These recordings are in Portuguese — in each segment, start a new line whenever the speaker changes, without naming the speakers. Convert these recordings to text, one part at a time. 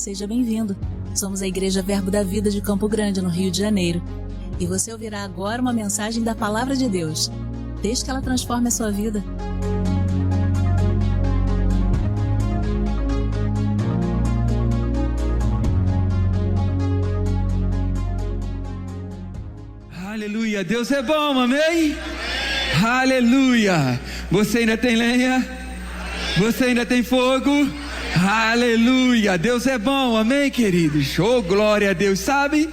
seja bem-vindo. Somos a Igreja Verbo da Vida de Campo Grande, no Rio de Janeiro. E você ouvirá agora uma mensagem da Palavra de Deus. Desde que ela transforme a sua vida.
Aleluia, Deus é bom, amém? Aleluia. Você ainda tem lenha? Você ainda tem fogo? Aleluia, Deus é bom, amém, queridos? Oh, glória a Deus. Sabe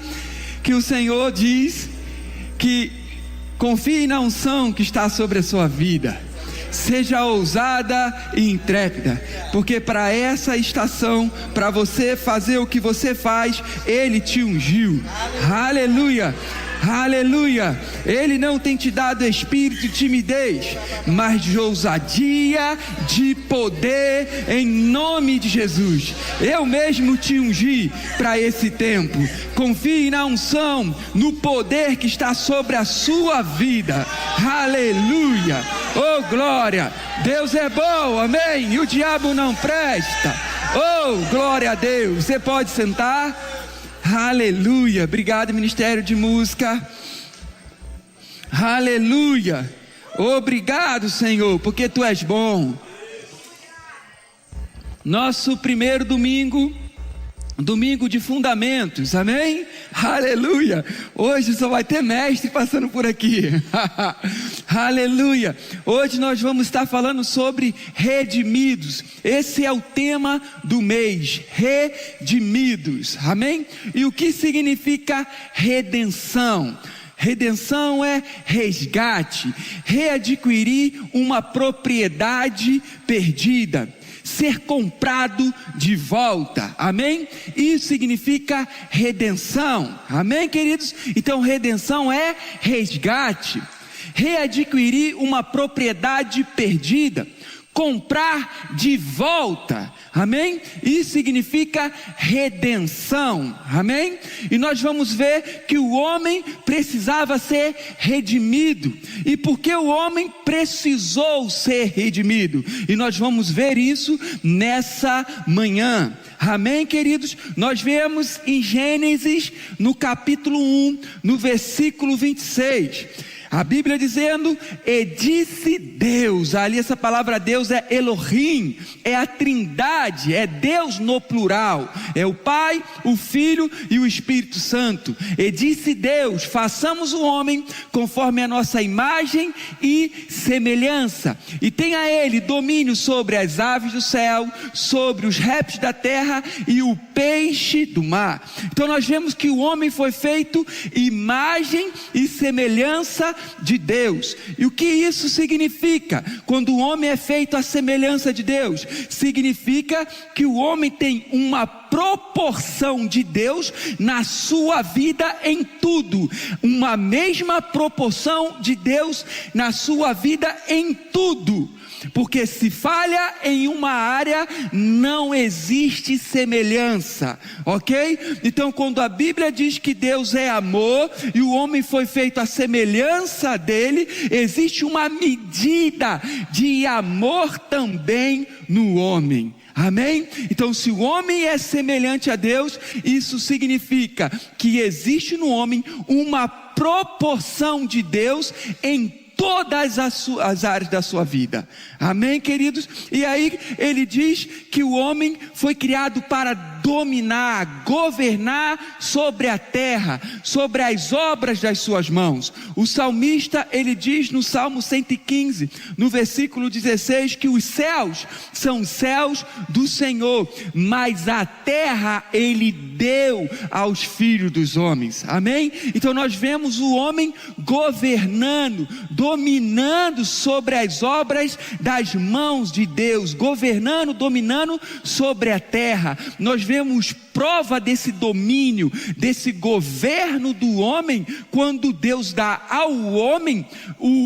que o Senhor diz que confie na unção que está sobre a sua vida. Seja ousada e intrépida, porque para essa estação, para você fazer o que você faz, Ele te ungiu. Aleluia. Aleluia, Ele não tem te dado espírito de timidez, mas de ousadia, de poder, em nome de Jesus. Eu mesmo te ungi para esse tempo. Confie na unção, no poder que está sobre a sua vida. Aleluia, oh glória, Deus é bom, amém, e o diabo não presta. Oh glória a Deus. Você pode sentar. Aleluia, obrigado Ministério de Música. Aleluia, obrigado Senhor, porque Tu és bom. Nosso primeiro domingo de fundamentos, amém? Aleluia, hoje só vai ter mestre passando por aqui. Aleluia, hoje nós vamos estar falando sobre redimidos. Esse é o tema do mês, redimidos, amém? E o que significa redenção? Redenção é resgate, readquirir uma propriedade perdida, ser comprado de volta, amém? Isso significa redenção, amém, queridos? Então redenção é resgate, readquirir uma propriedade perdida, comprar de volta, amém? Isso significa redenção, amém? E nós vamos ver que o homem precisava ser redimido. E por que o homem precisou ser redimido? E nós vamos ver isso nessa manhã, amém, queridos? Nós vemos em Gênesis, no capítulo 1, no versículo 26, a Bíblia dizendo: e disse Deus. Ali essa palavra Deus é Elohim, é a trindade, é Deus no plural, é o Pai, o Filho e o Espírito Santo. E disse Deus: façamos o homem conforme a nossa imagem e semelhança, e tenha ele domínio sobre as aves do céu, sobre os répteis da terra e o peixe do mar. Então nós vemos que o homem foi feito imagem e semelhança de Deus. E o que isso significa? Quando o homem é feito à semelhança de Deus, significa que o homem tem uma proporção de Deus na sua vida em tudo, uma mesma proporção de Deus na sua vida em tudo. Porque se falha em uma área, não existe semelhança, ok? Então quando a Bíblia diz que Deus é amor e o homem foi feito à semelhança dele, existe uma medida de amor também no homem. Amém? Então se o homem é semelhante a Deus, isso significa que existe no homem uma proporção de Deus em todas as áreas da sua vida, amém, queridos? E aí ele diz que o homem foi criado para dominar, governar sobre a terra, sobre as obras das suas mãos. O salmista, ele diz no Salmo 115, no versículo 16, que os céus são os céus do Senhor, mas a terra ele deu aos filhos dos homens, amém? Então nós vemos o homem governando, dominando sobre as obras das mãos de Deus, governando, dominando sobre a terra. Nós vemos prova desse domínio, desse governo do homem, quando Deus dá ao homem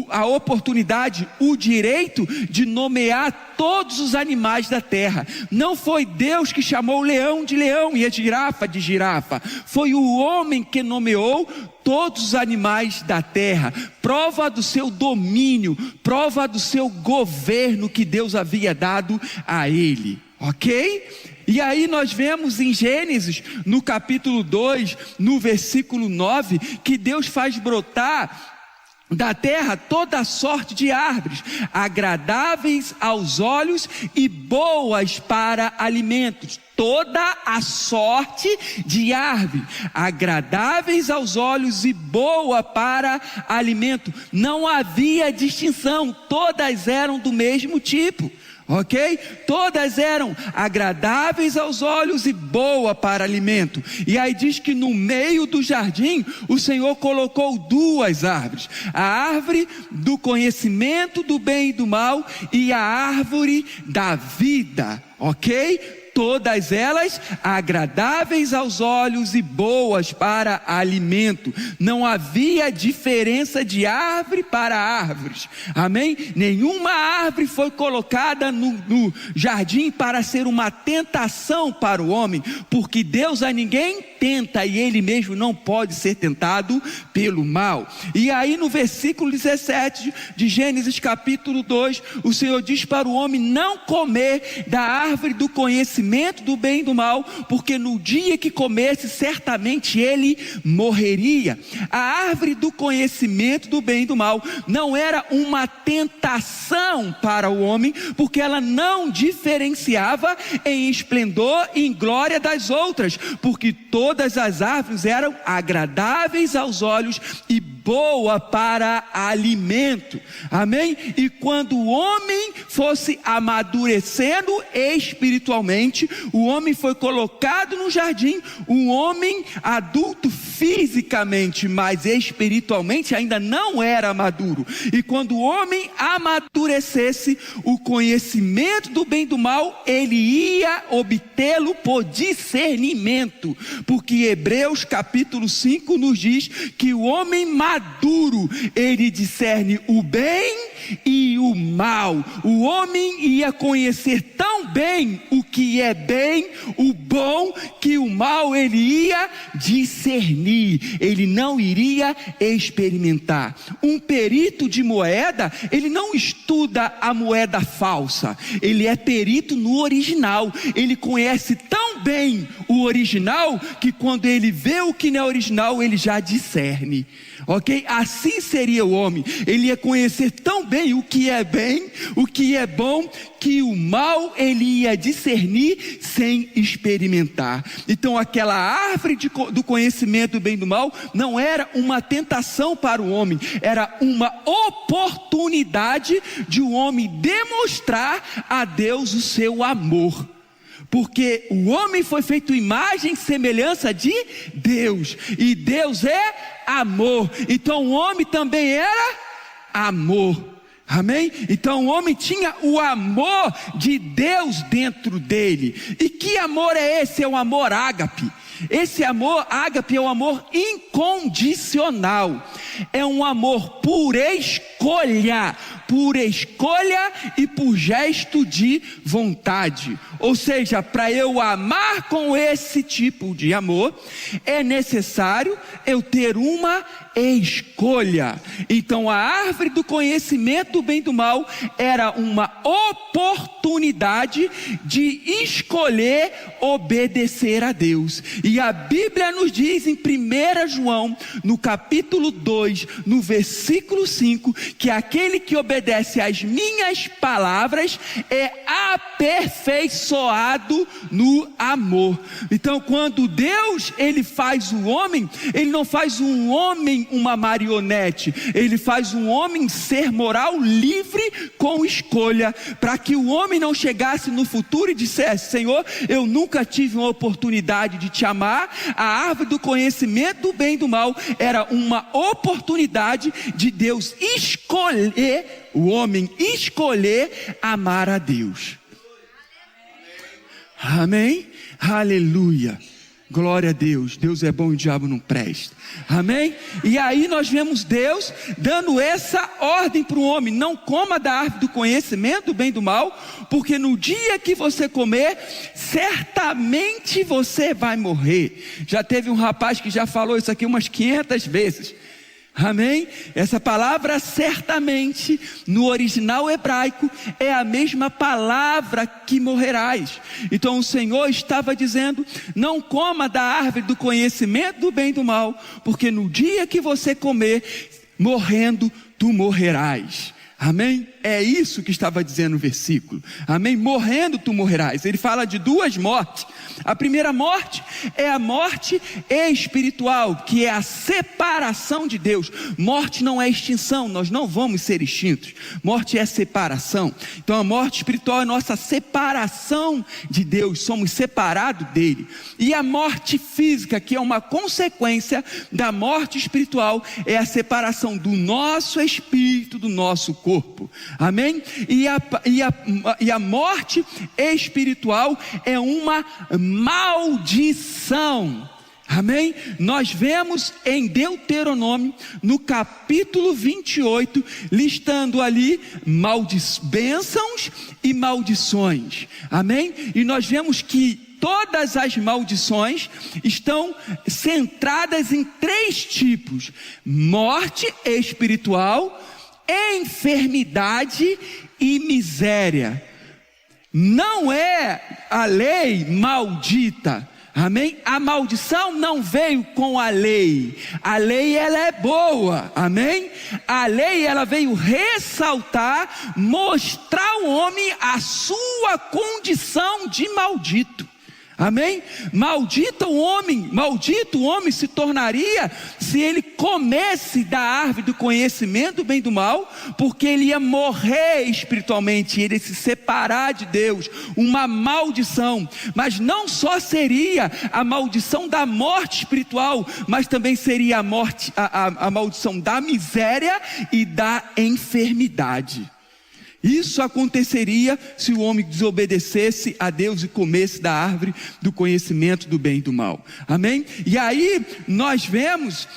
a oportunidade, o direito de nomear todos os animais da terra. Não foi Deus que chamou o leão de leão e a girafa de girafa, foi o homem que nomeou todos os animais da terra. Prova do seu domínio, prova do seu governo que Deus havia dado a ele, ok? E aí nós vemos em Gênesis, no capítulo 2, no versículo 9, que Deus faz brotar da terra toda sorte de árvores, agradáveis aos olhos e boas para alimentos. Toda a sorte de árvore, agradáveis aos olhos e boa para alimento. Não havia distinção, todas eram do mesmo tipo. Ok? Todas eram agradáveis aos olhos e boa para alimento. E aí diz que no meio do jardim o Senhor colocou duas árvores: a árvore do conhecimento do bem e do mal e a árvore da vida. Ok? Todas elas agradáveis aos olhos e boas para alimento. Não havia diferença de árvore para árvores. Amém? Nenhuma árvore foi colocada no jardim para ser uma tentação para o homem, porque Deus a ninguém tenta e Ele mesmo não pode ser tentado pelo mal. E aí no versículo 17 de Gênesis capítulo 2, o Senhor diz para o homem não comer da árvore do conhecimento do bem e do mal, porque no dia que comesse, certamente ele morreria. A árvore do conhecimento do bem e do mal não era uma tentação para o homem, porque ela não diferenciava em esplendor e em glória das outras, porque todas as árvores eram agradáveis aos olhos e boa para alimento. Amém? E quando o homem fosse amadurecendo espiritualmente, o homem foi colocado no jardim, um homem adulto fisicamente, mas espiritualmente ainda não era maduro. E quando o homem amadurecesse, o conhecimento do bem e do mal, ele ia obtê-lo por discernimento, porque Hebreus capítulo 5 nos diz que o homem maduro, ele discerne o bem e o mal. O homem ia conhecer tão bem o que é bem, o bom, que o mal ele ia discernir, ele não iria experimentar. Um perito de moeda, ele não estuda a moeda falsa, ele é perito no original. Ele conhece tão bem o original que quando ele vê o que não é original, ele já discerne. Ok? Assim seria o homem. Ele ia conhecer tão bem, o que é bom, que o mal ele ia discernir sem experimentar. Então aquela árvore do conhecimento do bem e do mal não era uma tentação para o homem, era uma oportunidade de o homem demonstrar a Deus o seu amor. Porque o homem foi feito imagem e semelhança de Deus, e Deus é amor, então o homem também era amor. Amém? Então o homem tinha o amor de Deus dentro dele. E que amor é esse? É o amor ágape. Esse amor ágape é um amor incondicional. É um amor por escolha e por gesto de vontade. Ou seja, para eu amar com esse tipo de amor, é necessário eu ter uma escolha. Então a árvore do conhecimento do bem e do mal era uma oportunidade de escolher obedecer a Deus. E a Bíblia nos diz em 1 João, no capítulo 2, no versículo 5, que aquele que obedece às minhas palavras é aperfeiçoado no amor. Então quando Deus ele faz o homem, ele não faz um homem uma marionete, ele faz um homem ser moral livre com escolha, para que o homem não chegasse no futuro e dissesse: Senhor, eu nunca tive uma oportunidade de te amar. A árvore do conhecimento do bem e do mal era uma oportunidade de Deus escolher, o homem escolher amar a Deus. Amém? Aleluia. Glória a Deus. Deus é bom e o diabo não presta. Amém? E aí nós vemos Deus dando essa ordem para o homem: não coma da árvore do conhecimento do bem e do mal, porque no dia que você comer, certamente você vai morrer. Já teve um rapaz que já falou isso aqui umas 500 vezes. Amém? Essa palavra certamente no original hebraico é a mesma palavra que morrerás. Então o Senhor estava dizendo: não coma da árvore do conhecimento do bem e do mal, porque no dia que você comer, morrendo, tu morrerás. Amém? É isso que estava dizendo o versículo. Amém? Morrendo tu morrerás. Ele fala de duas mortes. A primeira morte é a morte espiritual, que é a separação de Deus. Morte não é extinção, nós não vamos ser extintos. Morte é separação. Então a morte espiritual é nossa separação de Deus, somos separados dele. E a morte física, que é uma consequência da morte espiritual, é a separação do nosso espírito do nosso corpo. Amém? E a morte espiritual é uma maldição. Amém? Nós vemos em Deuteronômio, no capítulo 28, listando ali bênçãos e maldições. Amém? E nós vemos que todas as maldições estão centradas em 3 tipos: morte espiritual, enfermidade e miséria. Não é a lei maldita. Amém? A maldição não veio com a lei. A lei, ela é boa. Amém? A lei, ela veio ressaltar, mostrar ao homem a sua condição de maldito. Amém? Maldito o homem se tornaria se ele comesse da árvore do conhecimento do bem e do mal, porque ele ia morrer espiritualmente, ele ia se separar de Deus, uma maldição. Mas não só seria a maldição da morte espiritual, mas também seria a maldição da miséria e da enfermidade. Isso aconteceria se o homem desobedecesse a Deus e comesse da árvore do conhecimento do bem e do mal. Amém? E aí nós vemos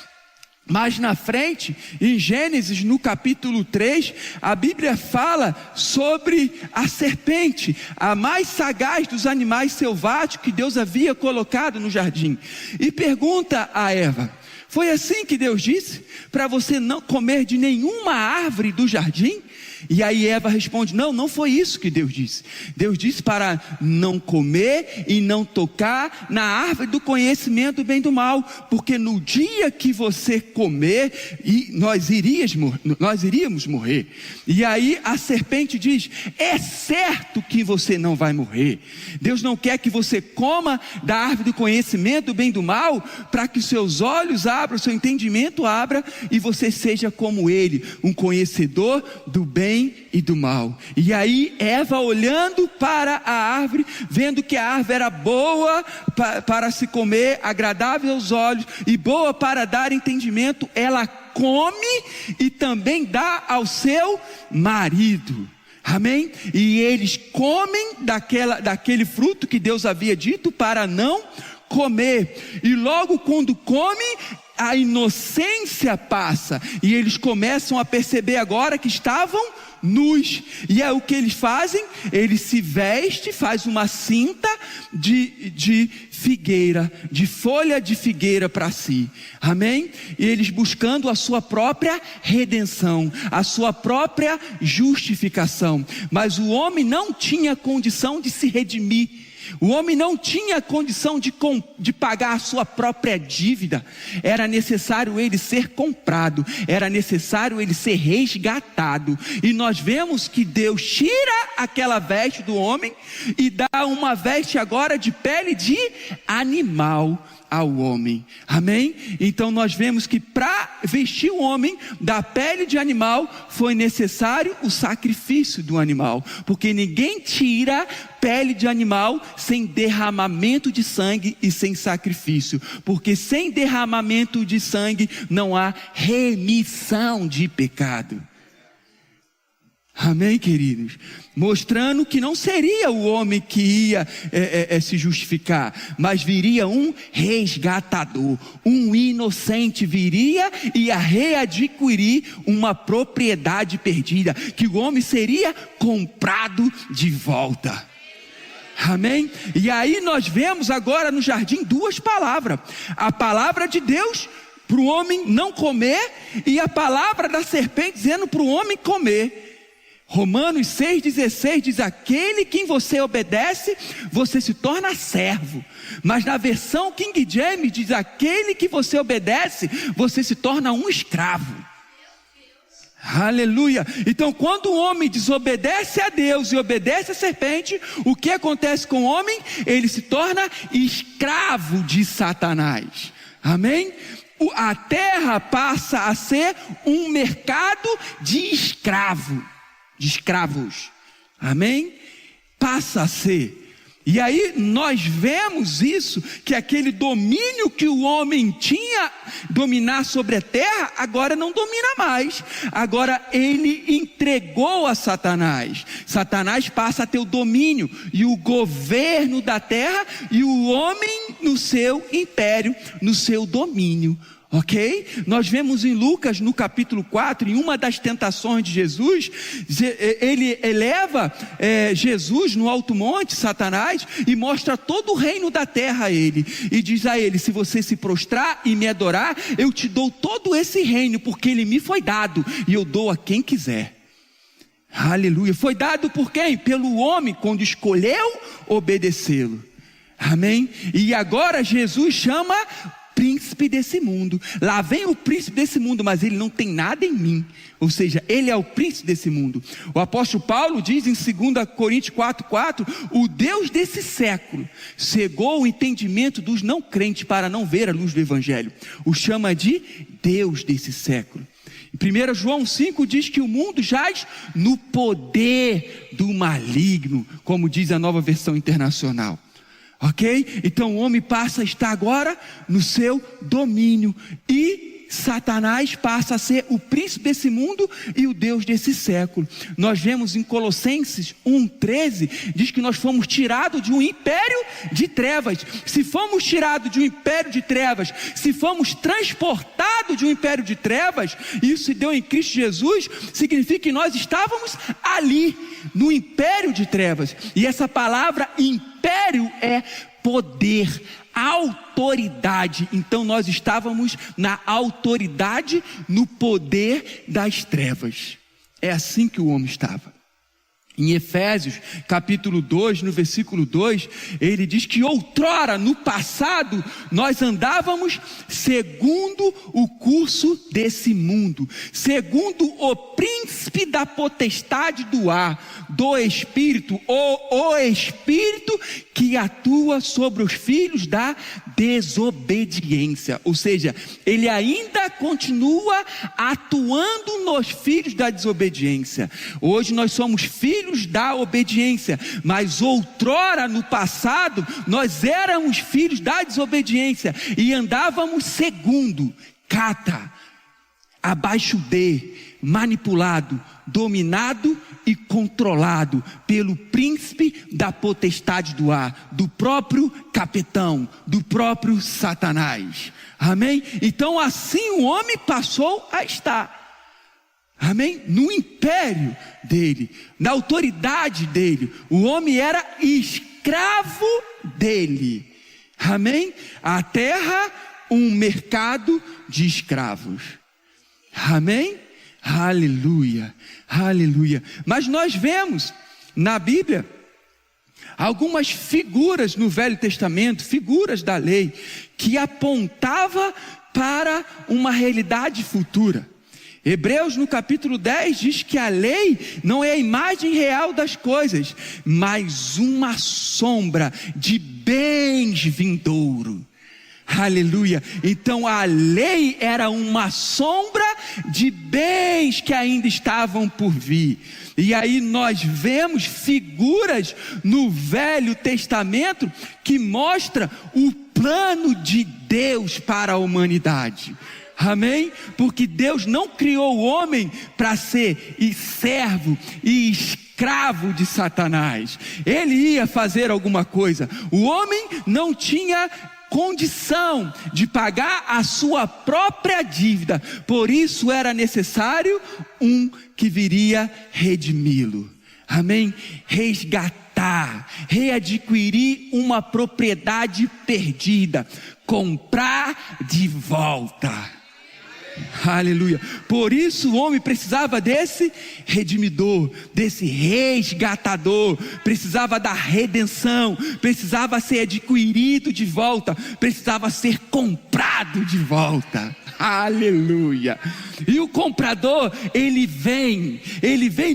mais na frente, em Gênesis, no capítulo 3, a Bíblia fala sobre a serpente, a mais sagaz dos animais selváticos que Deus havia colocado no jardim. E pergunta a Eva: foi assim que Deus disse? Para você não comer de nenhuma árvore do jardim? E aí Eva responde: não foi isso que Deus disse. Deus disse para não comer e não tocar na árvore do conhecimento do bem e do mal, porque no dia que você comer, nós iríamos morrer. E aí a serpente diz: é certo que você não vai morrer. Deus não quer que você coma da árvore do conhecimento do bem e do mal, para que os seus olhos abram, o seu entendimento abra, e você seja como ele, um conhecedor do bem e do mal. E aí Eva, olhando para a árvore, vendo que a árvore era boa para se comer, agradável aos olhos e boa para dar entendimento, ela come e também dá ao seu marido. Amém? E eles comem daquele fruto que Deus havia dito para não comer. E logo quando comem, a inocência passa e eles começam a perceber agora que estavam nus. E é o que eles fazem? Eles se vestem, faz uma cinta de figueira, de folha de figueira para si. Amém? E eles buscando a sua própria redenção, a sua própria justificação. Mas o homem não tinha condição de se redimir. O homem não tinha condição de pagar a sua própria dívida. Era necessário ele ser comprado, era necessário ele ser resgatado. E nós vemos que Deus tira aquela veste do homem e dá uma veste agora de pele de animal ao homem. Amém? Então nós vemos que para vestir o homem da pele de animal foi necessário o sacrifício do animal, porque ninguém tira pele de animal sem derramamento de sangue e sem sacrifício, porque sem derramamento de sangue não há remissão de pecado. Amém, queridos? Mostrando que não seria o homem que ia se justificar, mas viria um resgatador, um inocente viria e ia readquirir uma propriedade perdida, que o homem seria comprado de volta. Amém? E aí nós vemos agora no jardim duas palavras: a palavra de Deus para o homem não comer, e a palavra da serpente dizendo para o homem comer. Romanos 6,16 diz: aquele quem você obedece, você se torna servo. Mas na versão King James diz: aquele que você obedece, você se torna um escravo. Aleluia. Então quando o homem desobedece a Deus e obedece a serpente, o que acontece com o homem? Ele se torna escravo de Satanás. Amém? A terra passa a ser um mercado de escravos. Amém? Passa a ser. E aí nós vemos isso, que aquele domínio que o homem tinha, dominar sobre a terra, agora não domina mais. Agora ele entregou a Satanás. Satanás passa a ter o domínio e o governo da terra, e o homem no seu império, no seu domínio. Ok? Nós vemos em Lucas, no capítulo 4, em uma das tentações de Jesus, ele eleva Jesus no alto monte, Satanás, e mostra todo o reino da terra a ele, e diz a ele: se você se prostrar e me adorar, eu te dou todo esse reino, porque ele me foi dado, e eu dou a quem quiser. Aleluia. Foi dado por quem? Pelo homem, quando escolheu obedecê-lo. Amém? E agora Jesus chama príncipe desse mundo. Lá vem o príncipe desse mundo, mas ele não tem nada em mim. Ou seja, ele é o príncipe desse mundo. O apóstolo Paulo diz em 2 Coríntios 4,4: o Deus desse século cegou o entendimento dos não crentes para não ver a luz do evangelho. O chama de Deus desse século. Em 1 João 5 diz que o mundo jaz no poder do maligno, como diz a Nova Versão Internacional. Ok? Então o homem passa a estar agora no seu domínio, e Satanás passa a ser o príncipe desse mundo e o Deus desse século. Nós vemos em Colossenses 1,13, diz que nós fomos tirados de um império de trevas. Se fomos tirados de um império de trevas, se fomos transportados de um império de trevas, isso se deu em Cristo Jesus, significa que nós estávamos ali, no império de trevas. E essa palavra império é poder, autoridade. Então nós estávamos na autoridade, no poder das trevas. É assim que o homem estava. Em Efésios capítulo 2, no versículo 2, ele diz que outrora, no passado, nós andávamos segundo o curso desse mundo, segundo o príncipe da potestade do ar, do espírito, o espírito que atua sobre os filhos da desobediência. Ou seja, ele ainda continua atuando nos filhos da desobediência. Hoje nós somos filhos da obediência, mas outrora, no passado, nós éramos filhos da desobediência e andávamos segundo, abaixo de, manipulado, dominado e controlado pelo príncipe da potestade do ar, do próprio capetão, do próprio Satanás. Amém? Então assim o homem passou a estar. Amém? No império dele, na autoridade dele. O homem era escravo dele. Amém? A terra, um mercado de escravos. Amém? Aleluia, aleluia. Mas nós vemos na Bíblia algumas figuras no Velho Testamento, figuras da lei, que apontava para uma realidade futura. Hebreus no capítulo 10 diz que a lei não é a imagem real das coisas, mas uma sombra de bens vindouro. Aleluia. Então a lei era uma sombra de bens que ainda estavam por vir. E aí nós vemos figuras no Velho Testamento que mostra o plano de Deus para a humanidade. Amém? Porque Deus não criou o homem para ser servo e escravo de Satanás. Ele ia fazer alguma coisa. O homem não tinha condição de pagar a sua própria dívida. Por isso era necessário um que viria redimi-lo. Amém? Resgatar, readquirir uma propriedade perdida, comprar de volta. Aleluia. Por isso o homem precisava desse redimidor, desse resgatador, precisava da redenção, precisava ser adquirido de volta, precisava ser comprado de volta. Aleluia. E o comprador, ele vem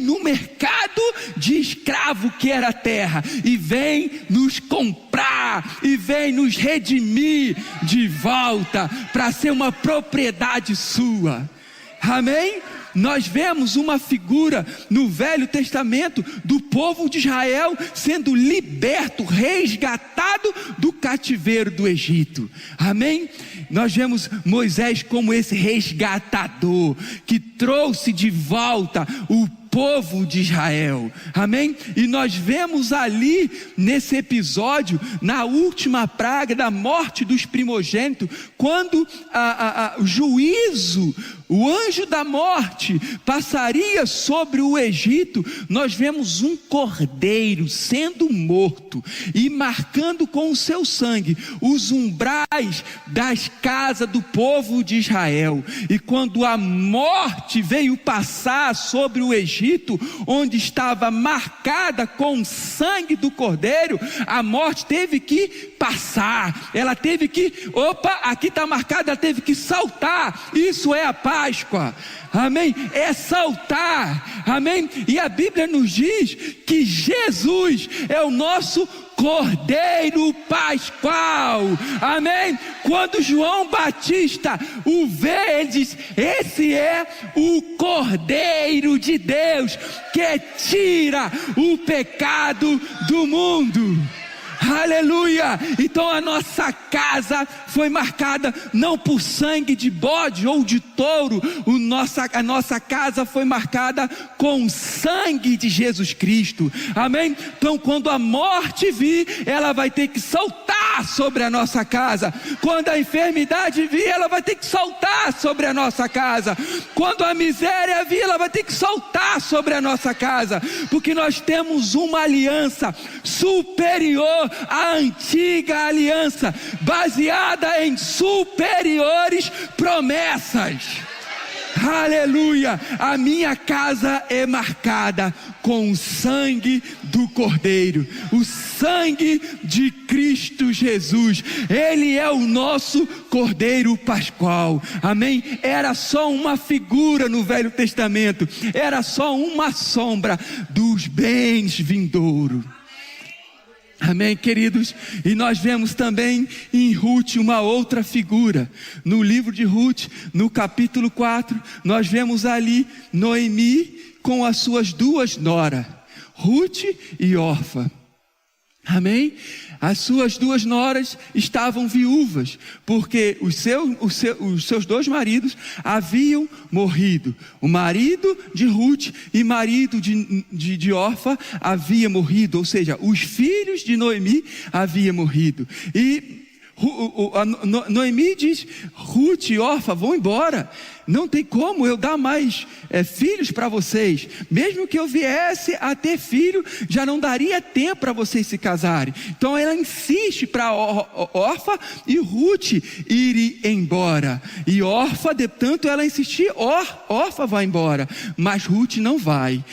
no mercado de escravo que era a terra, e vem nos comprar, e vem nos redimir de volta, para ser uma propriedade sua. Amém? Nós vemos uma figura no Velho Testamento do povo de Israel sendo liberto, resgatado do cativeiro do Egito. Amém? Nós vemos Moisés como esse resgatador que trouxe de volta o povo de Israel. Amém? E nós vemos ali nesse episódio, na última praga da morte dos primogênitos, quando o juízo, o anjo da morte passaria sobre o Egito, nós vemos um cordeiro sendo morto e marcando com o seu sangue os umbrais das casas do povo de Israel. E quando a morte veio passar sobre o Egito, onde estava marcada com o sangue do cordeiro, a morte teve que passar, ela teve que, aqui está marcada, ela teve que saltar. Isso é a Páscoa. Amém? É saltar. Amém? E a Bíblia nos diz que Jesus é o nosso Cordeiro Pascual. Amém? Quando João Batista o vê, ele diz: esse é o Cordeiro de Deus que tira o pecado do mundo. Aleluia. Então a nossa casa foi marcada não por sangue de bode ou de touro, a nossa casa foi marcada com o sangue de Jesus Cristo. Amém? Então quando a morte vir, ela vai ter que saltar sobre a nossa casa. Quando a enfermidade vir, ela vai ter que saltar sobre a nossa casa. Quando a miséria vir, ela vai ter que saltar sobre a nossa casa, porque nós temos uma aliança superior à antiga aliança, baseada em superiores promessas. Aleluia. A minha casa é marcada com o sangue do Cordeiro, o sangue de Cristo Jesus. Ele é o nosso Cordeiro Pascual. Amém? Era só uma figura no Velho Testamento, era só uma sombra dos bens vindouros. Amém, queridos? E nós vemos também em Ruth uma outra figura. No livro de Ruth, no capítulo 4, nós vemos ali Noemi com as suas duas noras, Ruth e Orfa. Amém? As suas duas noras estavam viúvas, porque os seus dois maridos haviam morrido. O marido de Ruth e marido de Orfa havia morrido, ou seja, os filhos de Noemi haviam morrido. E Noemi diz: Ruth e Orfa vão embora, não tem como eu dar mais filhos para vocês. Mesmo que eu viesse a ter filho, já não daria tempo para vocês se casarem. Então ela insiste para Orfa e Ruth irem embora. E Orfa, de tanto ela insistir, Orfa vai embora, mas Ruth não vai.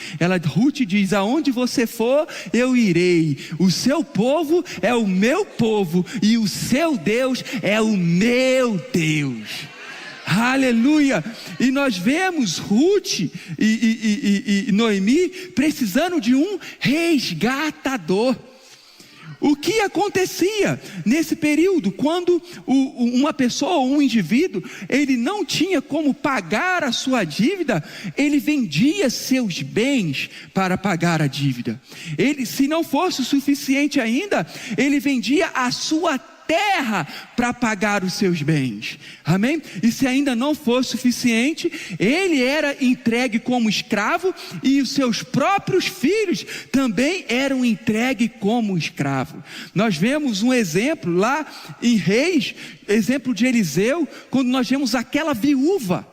Ruth diz: aonde você for, eu irei. O seu povo é o meu povo, e o seu Deus é o meu Deus. Aleluia. E nós vemos Ruth e Noemi precisando de um resgatador. O que acontecia nesse período, quando uma pessoa ou um indivíduo, ele não tinha como pagar a sua dívida, ele vendia seus bens para pagar a dívida. Se não fosse o suficiente ainda, ele vendia a sua terra para pagar os seus bens. Amém? E se ainda não fosse suficiente, ele era entregue como escravo, e os seus próprios filhos também eram entregues como escravo. Nós vemos um exemplo lá em Reis, exemplo de Eliseu, quando nós vemos aquela viúva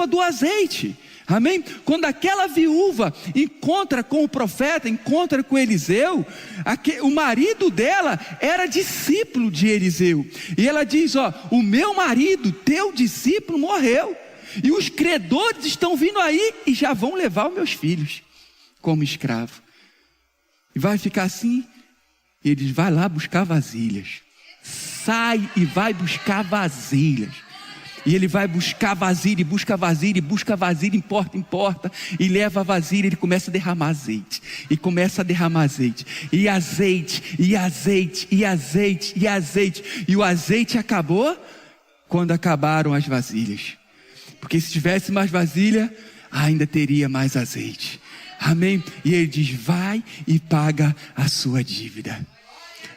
do azeite. Amém? Quando aquela viúva encontra com o profeta, encontra com Eliseu, o marido dela era discípulo de Eliseu. E ela diz: ó, o meu marido, teu discípulo, morreu. E os credores estão vindo aí e já vão levar os meus filhos como escravo. E vai ficar assim. Ele diz: vai lá buscar vasilhas. Sai e vai buscar vasilhas. E ele vai buscar vasilha, e busca vasilha, e busca vasilha, importa, e leva a vasilha, ele começa a derramar azeite, e começa a derramar azeite, e azeite, e azeite, e azeite, e azeite, e o azeite acabou quando acabaram as vasilhas, porque se tivesse mais vasilha, ainda teria mais azeite, amém? E ele diz: vai e paga a sua dívida,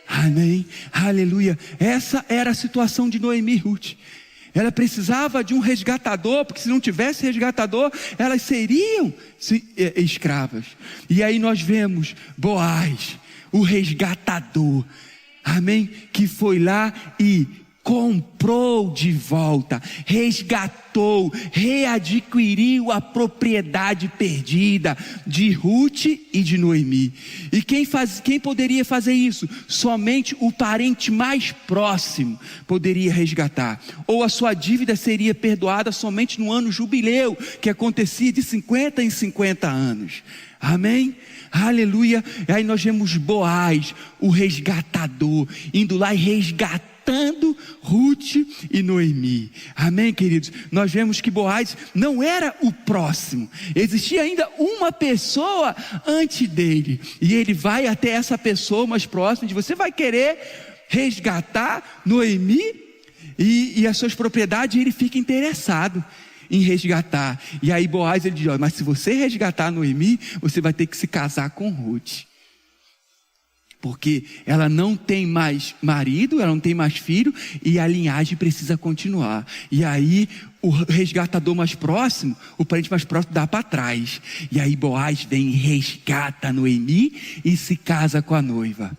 amém, aleluia. Essa era a situação de Noemi e Ruth. Ela precisava de um resgatador, porque se não tivesse resgatador, elas seriam escravas. E aí nós vemos Boaz, o resgatador, amém? Que foi lá e comprou de volta, resgatou, readquiriu a propriedade perdida de Ruth e de Noemi. E quem poderia fazer isso? Somente o parente mais próximo poderia resgatar. Ou a sua dívida seria perdoada somente no ano jubileu, que acontecia de 50 em 50 anos. Amém? Aleluia. E aí nós vemos Boaz, o resgatador, indo lá e resgatando Ruth e Noemi. Amém, queridos? Nós vemos que Boaz não era o próximo. Existia ainda uma pessoa antes dele. E ele vai até essa pessoa mais próxima. Você vai querer resgatar Noemi e as suas propriedades. E ele fica interessado em resgatar. E aí Boaz, ele diz: mas se você resgatar Noemi, você vai ter que se casar com Ruth, porque ela não tem mais marido, ela não tem mais filho, e a linhagem precisa continuar. E aí o resgatador mais próximo, o parente mais próximo, dá para trás. E aí Boaz vem e resgata Noemi e se casa com a noiva.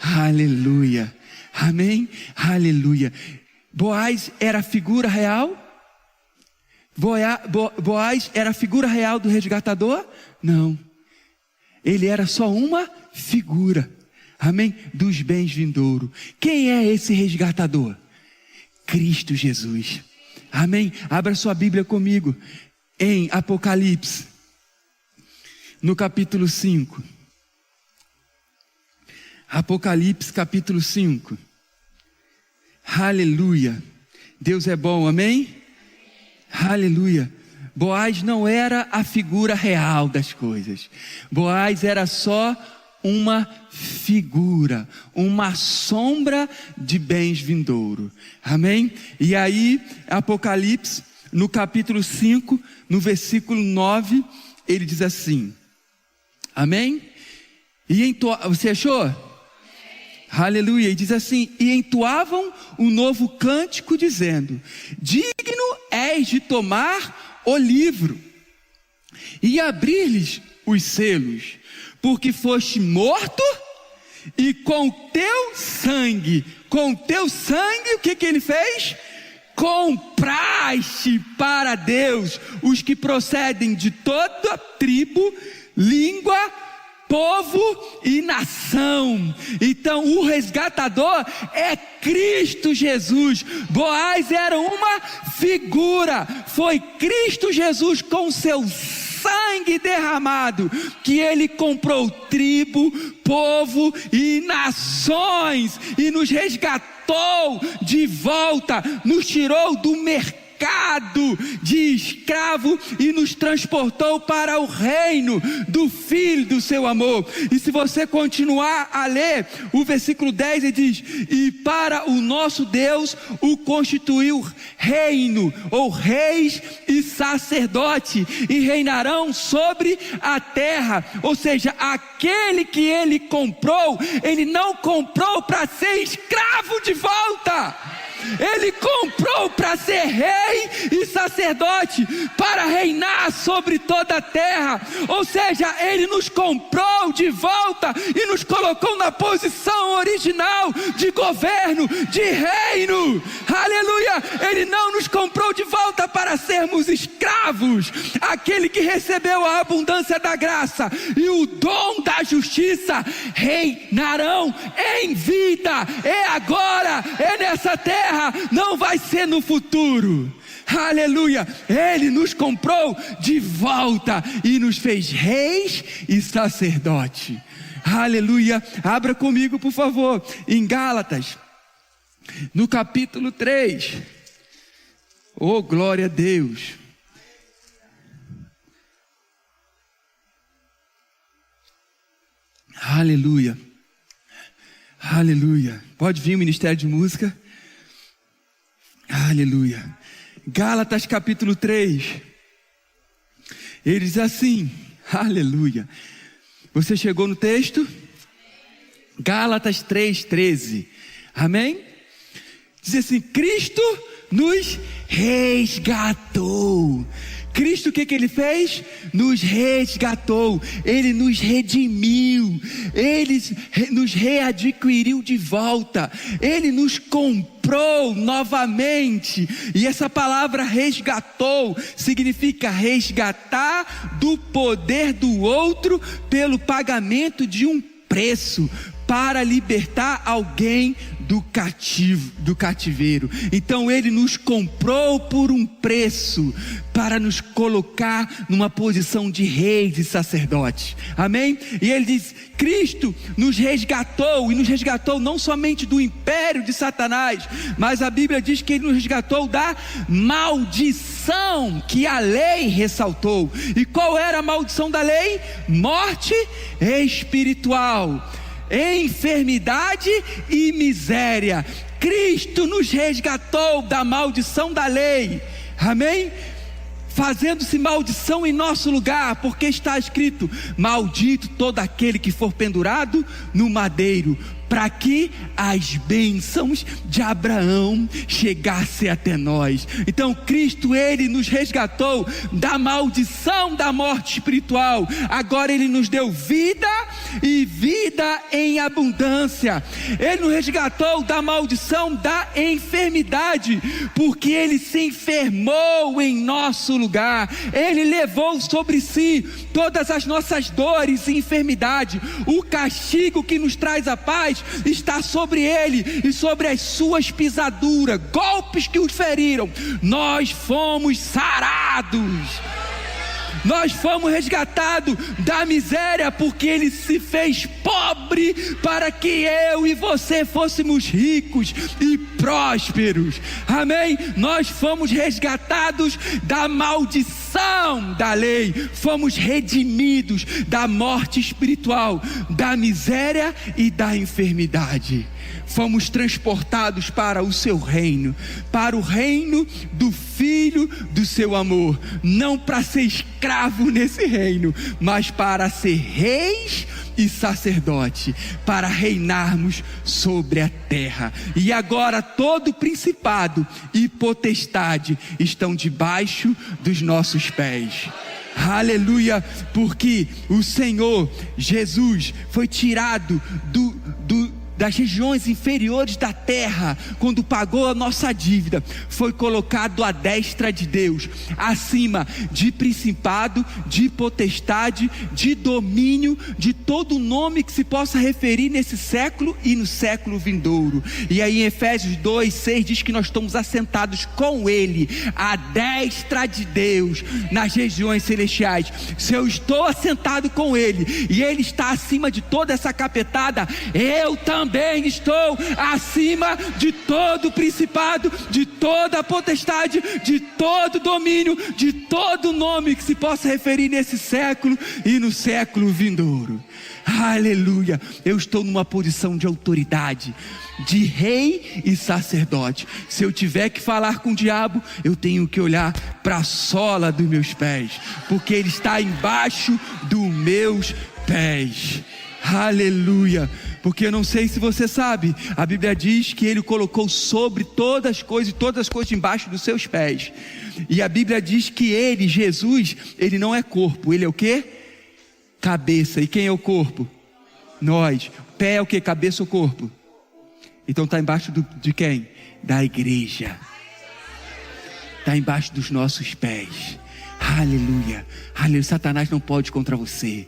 Aleluia, amém, aleluia. Boaz era a figura real? Boaz era a figura real do resgatador? Não. Ele era só uma figura, amém, dos bens vindouros. Quem é esse resgatador? Cristo Jesus, amém. Abra sua Bíblia comigo em Apocalipse, no capítulo 5. Apocalipse capítulo 5. Aleluia. Deus é bom, amém? Aleluia. Boaz não era a figura real das coisas. Boaz era só uma figura, uma sombra de bens vindouro. Amém? E aí, Apocalipse, no capítulo 5, no versículo 9, ele diz assim. Amém? Você achou? Aleluia. E diz assim: e entoavam um novo cântico dizendo: digno és de tomar o livro e abrir-lhes os selos, porque foste morto e com teu sangue, o que ele fez? Compraste para Deus os que procedem de toda tribo, língua, povo e nação. Então o resgatador é Cristo Jesus. Boaz era uma figura, foi Cristo Jesus com seu sangue derramado que ele comprou tribo, povo e nações e nos resgatou de volta, nos tirou do mercado de escravo e nos transportou para o reino do Filho do seu amor. E se você continuar a ler o versículo 10, ele diz: e para o nosso Deus o constituiu reino, ou reis e sacerdote, e reinarão sobre a terra. Ou seja, aquele que ele comprou, ele não comprou para ser escravo de volta. Ele comprou para ser rei e sacerdote, para reinar sobre toda a terra. Ou seja, Ele nos comprou de volta e nos colocou na posição original de governo, de reino. Aleluia! Ele não nos comprou de volta para sermos escravos. Aquele que recebeu a abundância da graça e o dom da justiça reinarão em vida. É agora, é nessa terra, não vai ser no futuro. Aleluia, Ele nos comprou de volta e nos fez reis e sacerdote. Aleluia, abra comigo por favor, em Gálatas, no capítulo 3, oh glória a Deus. Aleluia, aleluia, pode vir o Ministério de Música. Aleluia. Gálatas capítulo 3, ele diz assim, aleluia. Você chegou no texto? Gálatas 3:13, amém? Diz assim, Cristo nos resgatou. Cristo o que Ele fez? Nos resgatou, Ele nos redimiu, Ele nos readquiriu de volta, Ele nos comprou novamente. E essa palavra resgatou significa resgatar do poder do outro pelo pagamento de um preço, para libertar alguém do cativeiro. Então Ele nos comprou por um preço, para nos colocar numa posição de reis e sacerdotes, amém? E Ele diz, Cristo nos resgatou, e nos resgatou não somente do império de Satanás, mas a Bíblia diz que Ele nos resgatou da maldição que a lei ressaltou. E qual era a maldição da lei? Morte espiritual, enfermidade e miséria. Cristo nos resgatou da maldição da lei, amém? Fazendo-se maldição em nosso lugar, porque está escrito, maldito todo aquele que for pendurado no madeiro, para que as bênçãos de Abraão chegassem até nós. Então Cristo, Ele nos resgatou da maldição da morte espiritual. Agora Ele nos deu vida e vida em abundância. Ele nos resgatou da maldição da enfermidade, porque Ele se enfermou em nosso lugar. Ele levou sobre si todas as nossas dores e enfermidade. O castigo que nos traz a paz está sobre Ele e sobre as suas pisaduras, golpes que os feriram, nós fomos sarados. Nós fomos resgatados da miséria, porque Ele se fez pobre para que eu e você fôssemos ricos e prósperos, amém? Nós fomos resgatados da maldição da lei, fomos redimidos da morte espiritual, da miséria e da enfermidade. Fomos transportados para o seu reino, para o reino do Filho do seu amor, não para ser escravo nesse reino, mas para ser reis e sacerdote, para reinarmos sobre a terra. E agora todo principado e potestade estão debaixo dos nossos pés. Aleluia, porque o Senhor Jesus foi tirado das regiões inferiores da terra, quando pagou a nossa dívida, foi colocado à destra de Deus, acima de principado, de potestade, de domínio, de todo nome que se possa referir nesse século e no século vindouro. E aí em Efésios 2:6 diz que nós estamos assentados com Ele, à destra de Deus, nas regiões celestiais. Se eu estou assentado com Ele, e Ele está acima de toda essa capetada, eu também estou acima de todo principado, de toda potestade, de todo domínio, de todo nome que se possa referir nesse século e no século vindouro. Aleluia, eu estou numa posição de autoridade, de rei e sacerdote. Se eu tiver que falar com o diabo, eu tenho que olhar para a sola dos meus pés, porque ele está embaixo dos meus pés. Aleluia. Porque eu não sei se você sabe, a Bíblia diz que Ele colocou sobre todas as coisas, e todas as coisas embaixo dos seus pés. E a Bíblia diz que Ele, Jesus, Ele não é corpo, Ele é o quê? Cabeça. E quem é o corpo? Nós. Pé é o quê? Cabeça ou corpo? Então está embaixo de quem? Da igreja. Está embaixo dos nossos pés. Aleluia. Aleluia. Satanás não pode contra você.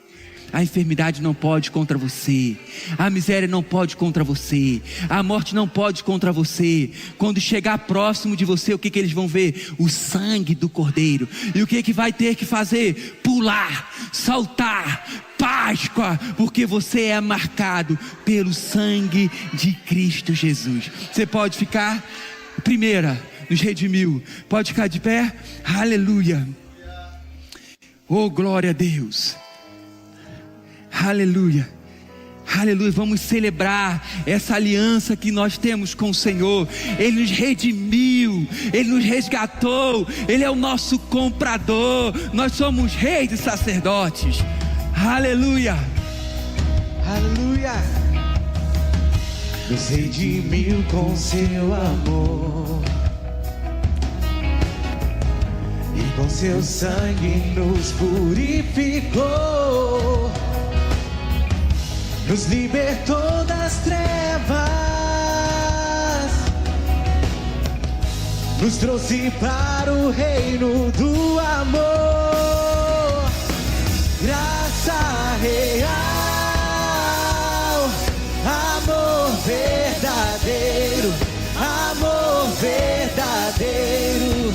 A enfermidade não pode contra você. A miséria não pode contra você. A morte não pode contra você. Quando chegar próximo de você, o que eles vão ver? O sangue do Cordeiro. E o que vai ter que fazer? Pular, saltar, Páscoa, porque você é marcado pelo sangue de Cristo Jesus. Você pode ficar, primeira, nos redimiu. Pode ficar de pé? Aleluia. Oh, glória a Deus. Aleluia, aleluia. Vamos celebrar essa aliança que nós temos com o Senhor. Ele nos redimiu, Ele nos resgatou, Ele é o nosso comprador. Nós somos reis e sacerdotes. Aleluia,
aleluia. Nos redimiu com seu amor, e com seu sangue nos purificou. Nos libertou das trevas, nos trouxe para o reino do amor. Graça real, amor verdadeiro, amor verdadeiro,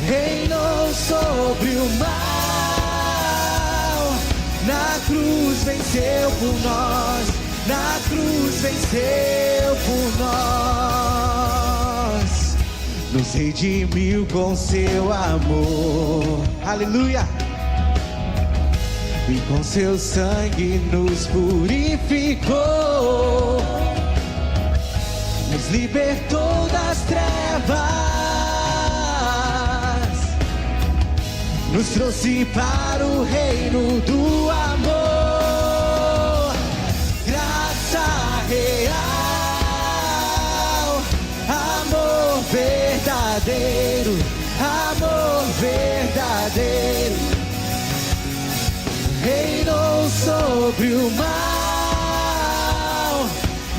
reinou sobre o mal. Na cruz venceu por nós, na cruz venceu por nós. Nos redimiu com seu amor, aleluia. E com seu sangue nos purificou. Nos libertou das trevas, nos trouxe para o reino do amor. Graça real, amor verdadeiro, amor verdadeiro, reinou sobre o mal.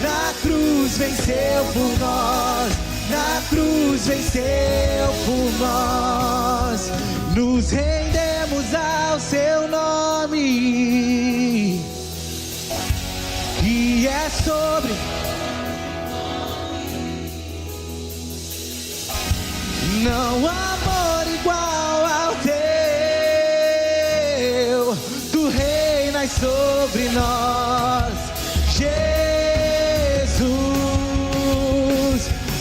Na cruz venceu por nós, na cruz venceu por nós. Nos rendemos ao seu nome, que é sobre não há amor igual ao teu. Tu reinas sobre nós, Jesus.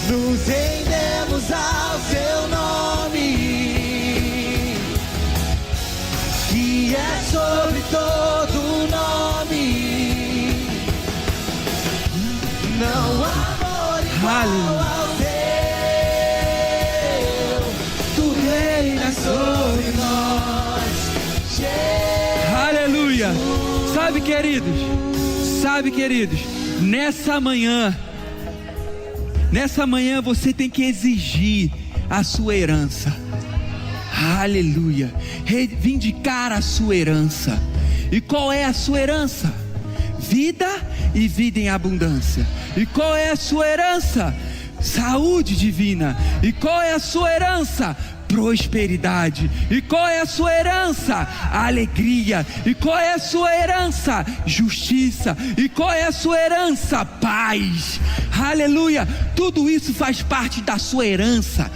Nos rendemos ao seu nome, é sobre todo nome. Não há amor igual ao teu. Tu reinas sobre nós, Jesus.
Aleluia. Sabe queridos, nessa manhã você tem que exigir a sua herança. Aleluia. Reivindicar a sua herança. E qual é a sua herança? Vida e vida em abundância. E qual é a sua herança? Saúde divina. E qual é a sua herança? Prosperidade. E qual é a sua herança? Alegria. E qual é a sua herança? Justiça. E qual é a sua herança? Paz. Aleluia. Tudo isso faz parte da sua herança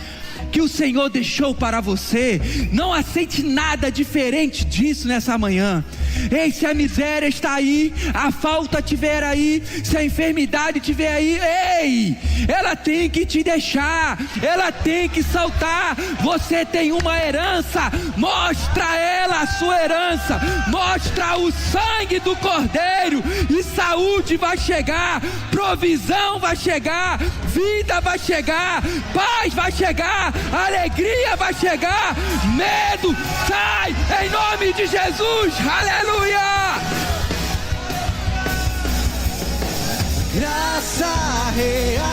que o Senhor deixou para você. Não aceite nada diferente disso nessa manhã. Ei, se a miséria está aí, a falta estiver aí, se a enfermidade estiver aí, ei, ela tem que te deixar, ela tem que saltar. Você tem uma herança, mostra ela a sua herança, mostra o sangue do Cordeiro, e saúde vai chegar, provisão vai chegar, vida vai chegar, paz vai chegar, alegria vai chegar, medo sai em nome de Jesus. Aleluia,
graça real,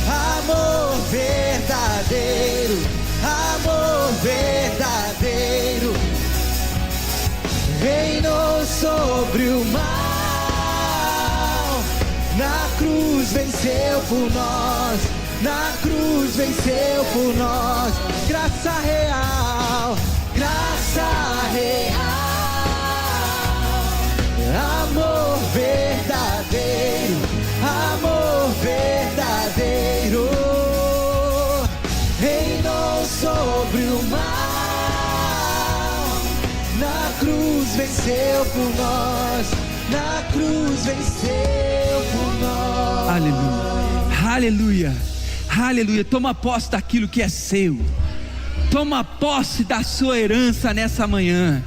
amor verdadeiro, amor verdadeiro, reinou sobre o mal, na cruz venceu por nós, na cruz venceu por nós, graça real, amor verdadeiro, reinou sobre o mal, na cruz venceu por nós, na cruz venceu por nós.
Aleluia, aleluia, aleluia. Toma posse daquilo que é seu, toma posse da sua herança nessa manhã.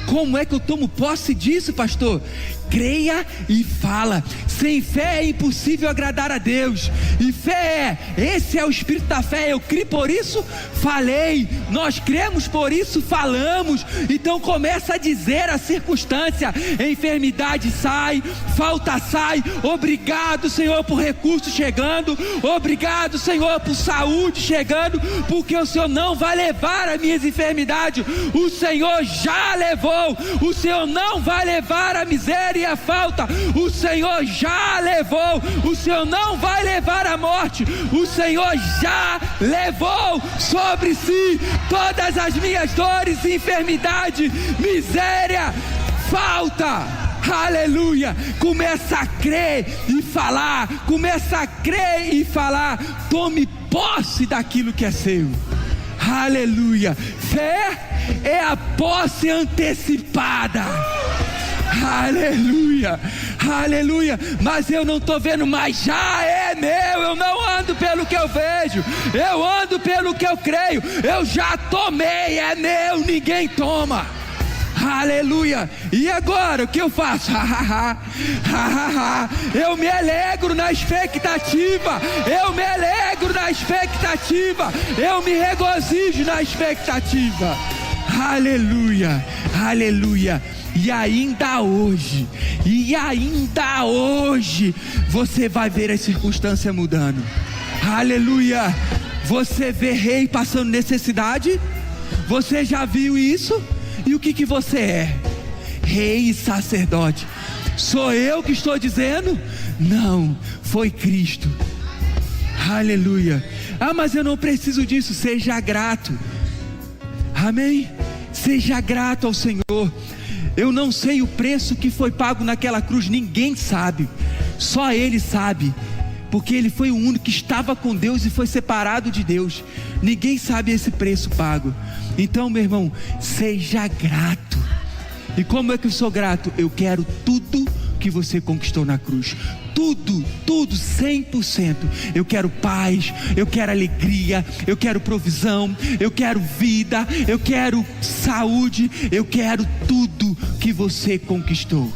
Como é que eu tomo posse disso, pastor? Creia e fala. Sem fé é impossível agradar a Deus. E fé esse é o espírito da fé. Eu criei, por isso falei. Nós cremos, por isso falamos. Então começa a dizer a circunstância: enfermidade sai, falta sai. Obrigado, Senhor, por recursos chegando. Obrigado, Senhor, por saúde chegando. Porque o Senhor não vai levar as minhas enfermidades. O Senhor já levou. O Senhor não vai levar a miséria e a falta. O Senhor já levou. O Senhor não vai levar a morte. O Senhor já levou sobre si todas as minhas dores, enfermidade, miséria, falta. Aleluia. Começa a crer e falar. Começa a crer e falar. Tome posse daquilo que é seu. Aleluia. Fé é a posse antecipada. Aleluia, aleluia. Mas eu não estou vendo, mas já é meu. Eu não ando pelo que eu vejo, eu ando pelo que eu creio. Eu já tomei, é meu, ninguém toma. Aleluia. E agora o que eu faço? Eu me alegro na expectativa. Eu me alegro na expectativa. Eu me regozijo na expectativa. Aleluia, aleluia. E ainda hoje, você vai ver as circunstâncias mudando. Aleluia. Você vê rei passando necessidade? Você já viu isso? E o que você é? Rei e sacerdote. Sou eu que estou dizendo? Não, foi Cristo. Aleluia. Ah, mas eu não preciso disso. Seja grato. Amém? Seja grato ao Senhor. Eu não sei o preço que foi pago naquela cruz. Ninguém sabe. Só Ele sabe. Porque Ele foi o único que estava com Deus e foi separado de Deus. Ninguém sabe esse preço pago. Então, meu irmão, seja grato. E como é que eu sou grato? Eu quero tudo que você conquistou na cruz. Tudo, 100%. Eu quero paz, eu quero alegria, eu quero provisão, eu quero vida, eu quero saúde, eu quero tudo que você conquistou.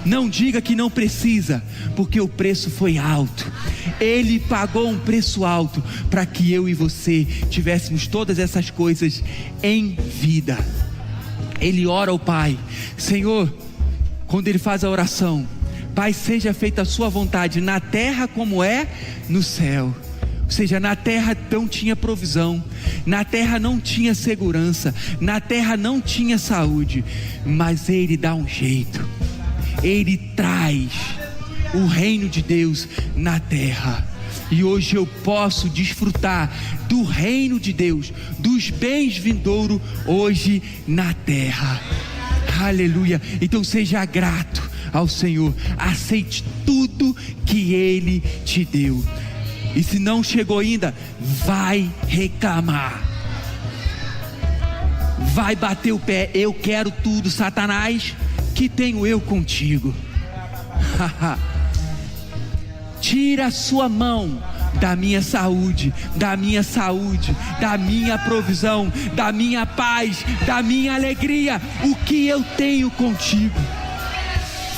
Não diga que não precisa, porque o preço foi alto. Ele pagou um preço alto para que eu e você tivéssemos todas essas coisas em vida. Ele ora ao Pai. Senhor, quando ele faz a oração: Pai, seja feita a sua vontade na terra como é no céu. Ou seja, na terra não tinha provisão, na terra não tinha segurança, na terra não tinha saúde, mas Ele dá um jeito. Ele traz o reino de Deus na terra. E hoje eu posso desfrutar do reino de Deus, dos bens vindouros hoje na terra. Aleluia. Então seja grato ao Senhor. Aceite tudo que Ele te deu. E se não chegou ainda, vai reclamar. Vai bater o pé. Eu quero tudo, Satanás. Que tenho eu contigo? Tira a sua mão da minha saúde, da minha provisão, da minha paz, da minha alegria. O que eu tenho contigo?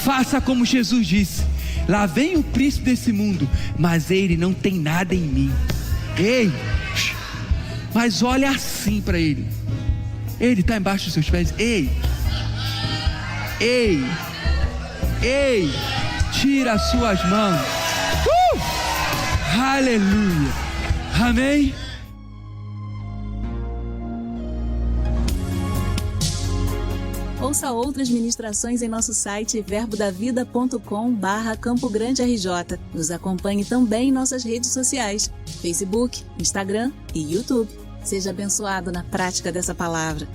Faça como Jesus disse: lá vem o príncipe desse mundo, mas ele não tem nada em mim. Ei, mas olha assim para ele. Ele está embaixo dos seus pés. Ei, tira as suas mãos. Aleluia. Amém.
Ouça outras ministrações em nosso site verbodavida.com/Campo Grande RJ. Nos acompanhe também em nossas redes sociais, Facebook, Instagram e YouTube. Seja abençoado na prática dessa palavra.